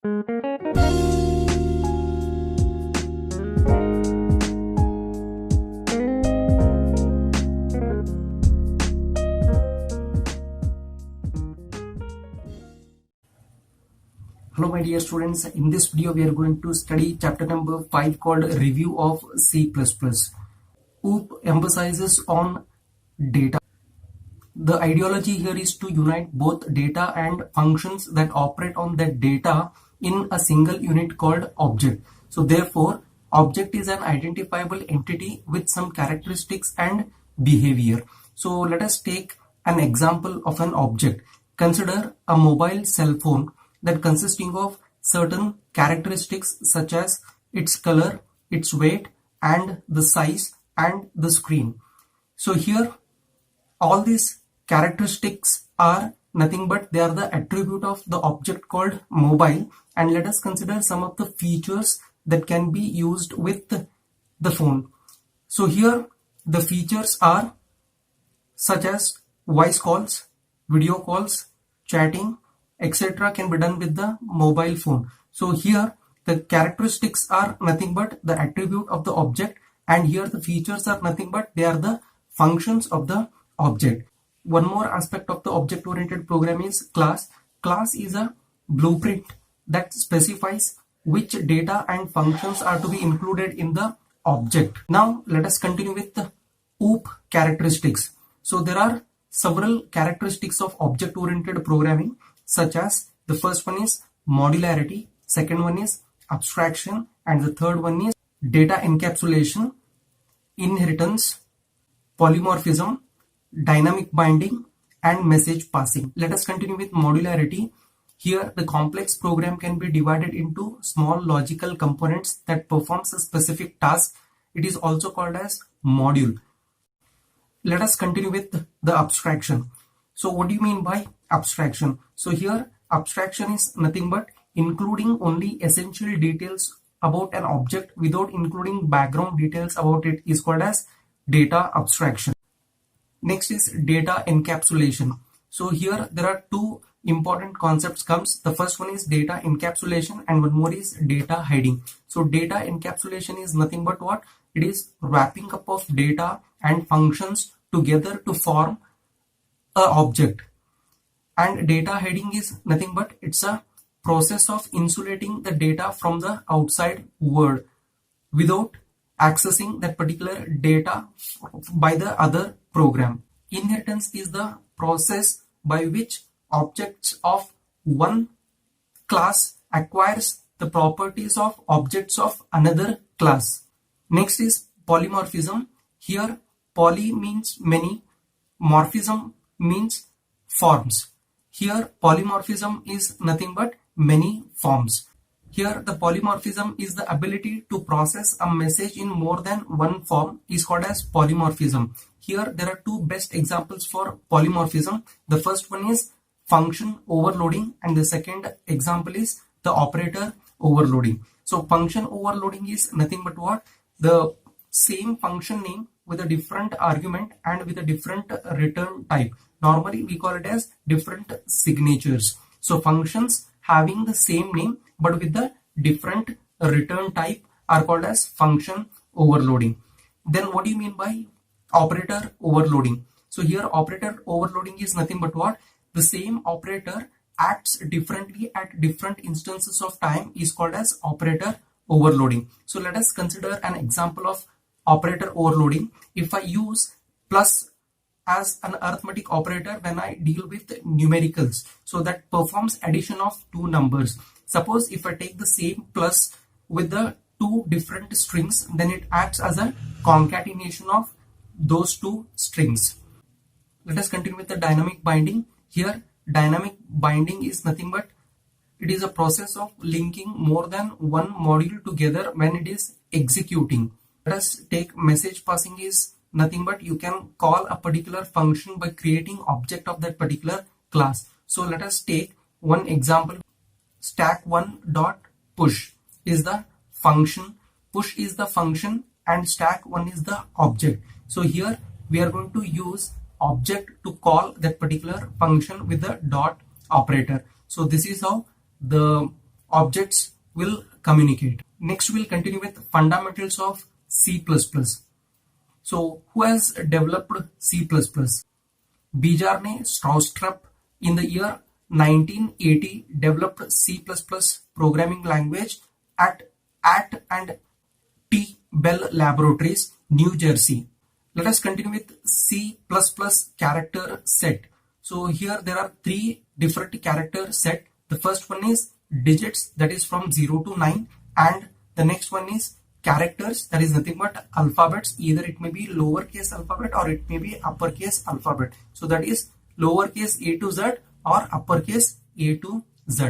Hello my dear students, in this video we are going to study chapter number 5 called Review of C++. OOP emphasizes on data. The ideology here is to unite both data and functions that operate on that data in a single unit called object. So therefore, object is an identifiable entity with some characteristics and behavior. So let us take an example of an object. Consider a mobile cell phone that consisting of certain characteristics such as its color, its weight, and the size and the screen. So here all these characteristics are nothing but they are the attribute of the object called mobile, and let us consider some of the features that can be used with the phone. So here the features are such as voice calls, video calls, chatting, etc. can be done with the mobile phone. So here the characteristics are nothing but the attribute of the object, and here the features are nothing but they are the functions of the object. One more aspect of the object oriented program is class. Class is a blueprint that specifies which data and functions are to be included in the object. Now let us continue with the OOP characteristics. So there are several characteristics of object oriented programming, such as the first one is modularity, second one is abstraction, and the third one is data encapsulation, inheritance, polymorphism, dynamic binding, and message passing. Let us continue with modularity. Here the complex program can be divided into small logical components that performs a specific task. It is also called as module. Let us continue with the abstraction. So what do you mean by abstraction? So here abstraction is nothing but including only essential details about an object without including background details about it is called as data abstraction. Next is data encapsulation. So here there are two important concepts comes. The first one is data encapsulation and one more is data hiding. So data encapsulation is nothing but what? It is wrapping up of data and functions together to form a object. And data hiding is nothing but it's a process of insulating the data from the outside world without accessing that particular data by the other program. Inheritance is the process by which objects of one class acquires the properties of objects of another class. Next is polymorphism. Here poly means many, morphism means forms. Here polymorphism is nothing but many forms. Here the polymorphism is the ability to process a message in more than one form is called as polymorphism. Here there are two best examples for polymorphism. The first one is function overloading and the second example is the operator overloading. So function overloading is nothing but what? The same function name with a different argument and with a different return type. Normally we call it as different signatures. So functions having the same name but with the different return type are called as function overloading. Then what do you mean by operator overloading? So here operator overloading is nothing but what? The same operator acts differently at different instances of time is called as operator overloading. So let us consider an example of operator overloading. If I use plus as an arithmetic operator when I deal with numericals, so that performs addition of two numbers. Suppose if I take the same plus with the two different strings, then it acts as a concatenation of those two strings. Let us continue with the dynamic binding. Here dynamic binding is nothing but it is a process of linking more than one module together when it is executing. Let us take message passing is nothing but you can call a particular function by creating object of that particular class. So let us take one example. Stack1.push is the function, push is the function, and stack1 is the object. So here we are going to use object to call that particular function with the dot operator. So this is how the objects will communicate. Next, we'll continue with fundamentals of C++. So, who has developed C++? Bjarne Stroustrup in the year 1980 developed C++ programming language at and T. Bell Laboratories, New Jersey. Let us continue with C++ character set. So here there are three different character set. The first one is digits, that is from 0 to 9, and the next one is characters, that is nothing but alphabets. Either it may be lowercase alphabet or it may be uppercase alphabet. So that is lowercase a to z or uppercase a to z.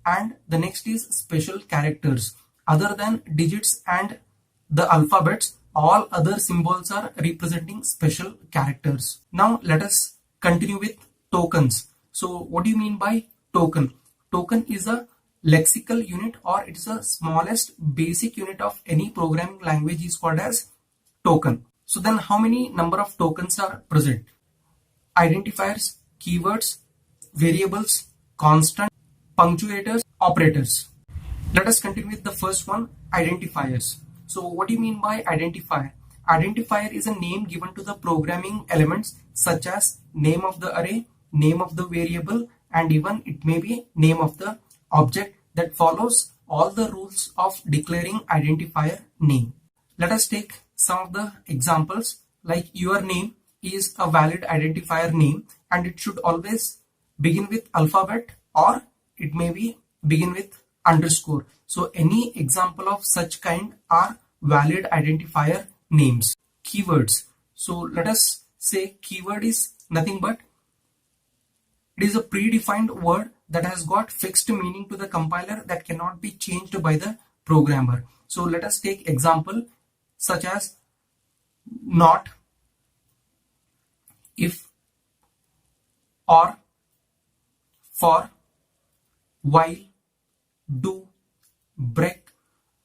And the next is special characters. Other than digits and the alphabets, all other symbols are representing special characters. Now let us continue with tokens. So what do you mean by token? Token is a lexical unit, or it is the smallest basic unit of any programming language is called as token. So then how many number of tokens are present? Identifiers, keywords, variables, constant, punctuators, operators. Let us continue with the first one, identifiers. So what do you mean by identifier? Identifier is a name given to the programming elements such as name of the array, name of the variable, and even it may be name of the object that follows all the rules of declaring identifier name. Let us take some of the examples, like your name is a valid identifier name and it should always begin with alphabet or it may be begin with underscore. So any example of such kind are valid identifier names. Keywords. So let us say keyword is nothing but it is a predefined word that has got fixed meaning to the compiler that cannot be changed by the programmer. So let us take example such as not, if, or, for, while, do, break,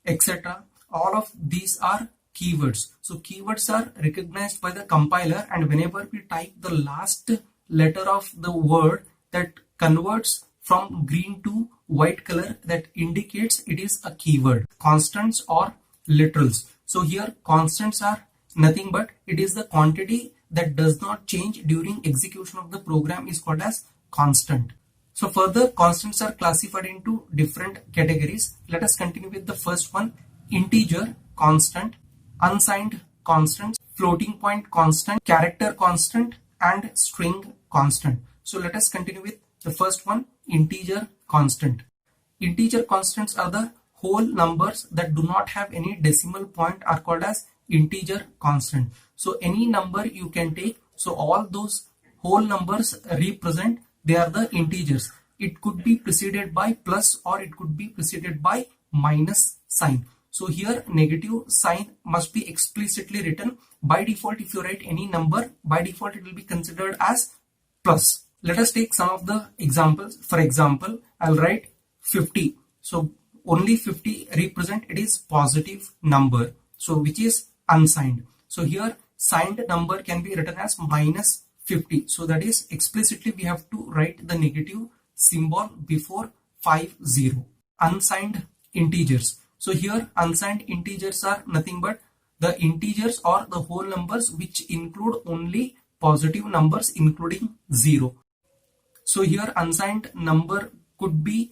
etc. All of these are keywords. So keywords are recognized by the compiler, and whenever we type the last letter of the word that converts from green to white color, that indicates it is a keyword. Constants or literals. So here constants are nothing but it is the quantity that does not change during execution of the program is called as constant. So further, constants are classified into different categories. Let us continue with the first one, integer constant, unsigned constant, floating point constant, character constant, and string constant. So let us continue with the first one, integer constant. Integer constants are the whole numbers that do not have any decimal point are called as integer constant. So any number you can take, so all those whole numbers represent, they are the integers. It could be preceded by plus or it could be preceded by minus sign. So here negative sign must be explicitly written. By default, if you write any number, by default it will be considered as plus. Let us take some of the examples. For example, I'll write 50. So only 50 represent it is positive number. So which is unsigned. So here signed number can be written as minus 50. So that is explicitly we have to write the negative symbol before 50. Unsigned integers. So here unsigned integers are nothing but the integers or the whole numbers which include only positive numbers including 0. So here unsigned number could be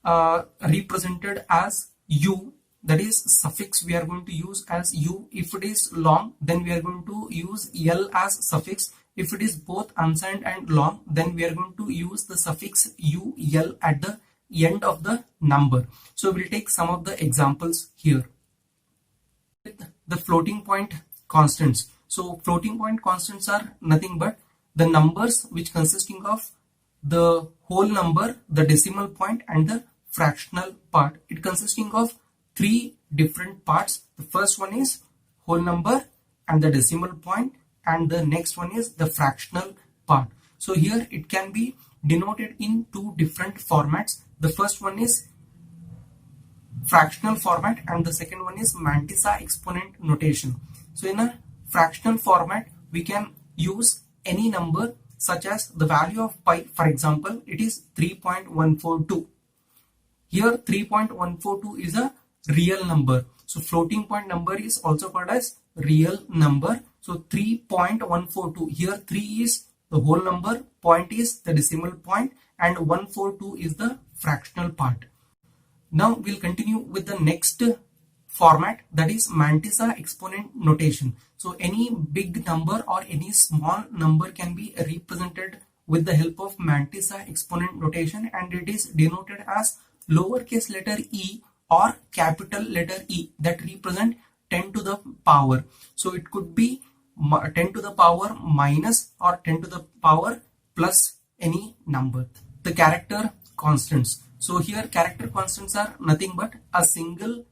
represented as u, that is suffix we are going to use as u. If it is long, then we are going to use l as suffix. If it is both unsigned and long, then we are going to use the suffix u, l at the end of the number. So we'll take some of the examples here. The floating point constants. So floating point constants are nothing but the numbers which consisting of the whole number, the decimal point, and the fractional part. It consisting of three different parts. The first one is whole number and the decimal point, and the next one is the fractional part. So here it can be denoted in two different formats. The first one is fractional format and the second one is mantissa exponent notation. So in a fractional format, we can use any number such as the value of pi. For example, it is 3.142. Here 3.142 is a real number. So floating point number is also called as real number. So 3.142, here 3 is the whole number, point is the decimal point, and 142 is the fractional part. Now we'll continue with the next format, that is Mantissa exponent notation. So any big number or any small number can be represented with the help of Mantissa exponent notation, and it is denoted as lowercase letter e or capital letter E that represent 10 to the power. So it could be 10 to the power minus or 10 to the power plus any number. The character constants. So here character constants are nothing but a single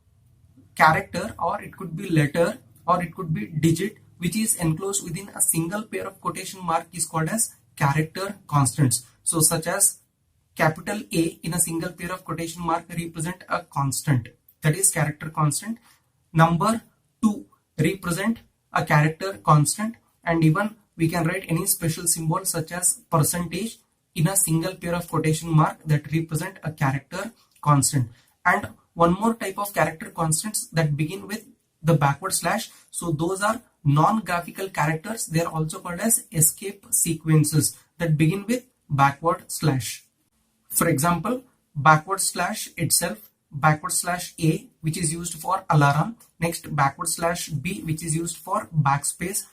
character, or it could be letter, or it could be digit, which is enclosed within a single pair of quotation mark is called as character constants. So such as capital A in a single pair of quotation mark represent a constant, that is character constant. Number 2 represent a character constant, and even we can write any special symbol such as percentage in a single pair of quotation mark that represent a character constant. And one more type of character constants that begin with the backward slash. So those are non-graphical characters. They are also called as escape sequences that begin with backward slash. For example, backward slash itself, backward slash A, which is used for alarm, next backward slash B, which is used for backspace,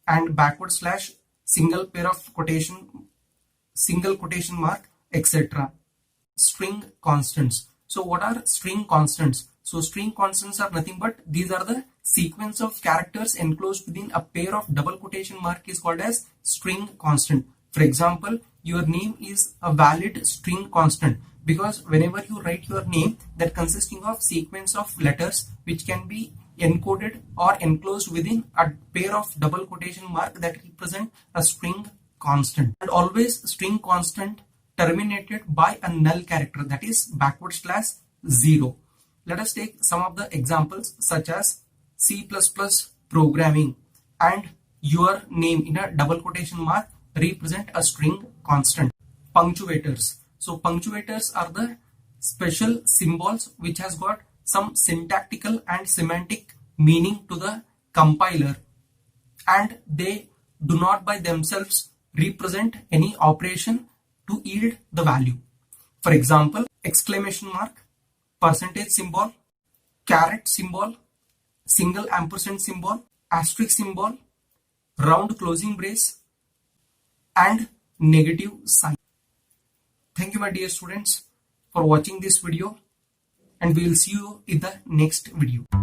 and backward slash single pair of quotation, single quotation mark, etc. String constants. So what are string constants? So string constants are nothing but these are the sequence of characters enclosed within a pair of double quotation mark is called as string constant. For example, your name is a valid string constant because whenever you write your name, that consisting of sequence of letters which can be encoded or enclosed within a pair of double quotation mark that represent a string constant. And always string constant terminated by a null character, that is backward slash 0. Let us take some of the examples such as C++ programming and your name in a double quotation mark represent a string constant. Punctuators. So punctuators are the special symbols which has got some syntactical and semantic meaning to the compiler, and they do not by themselves represent any operation to yield the value. For example, exclamation mark, percentage symbol, caret symbol, single ampersand symbol, asterisk symbol, round closing brace, and negative sign. Thank you my dear students for watching this video, and we will see you in the next video.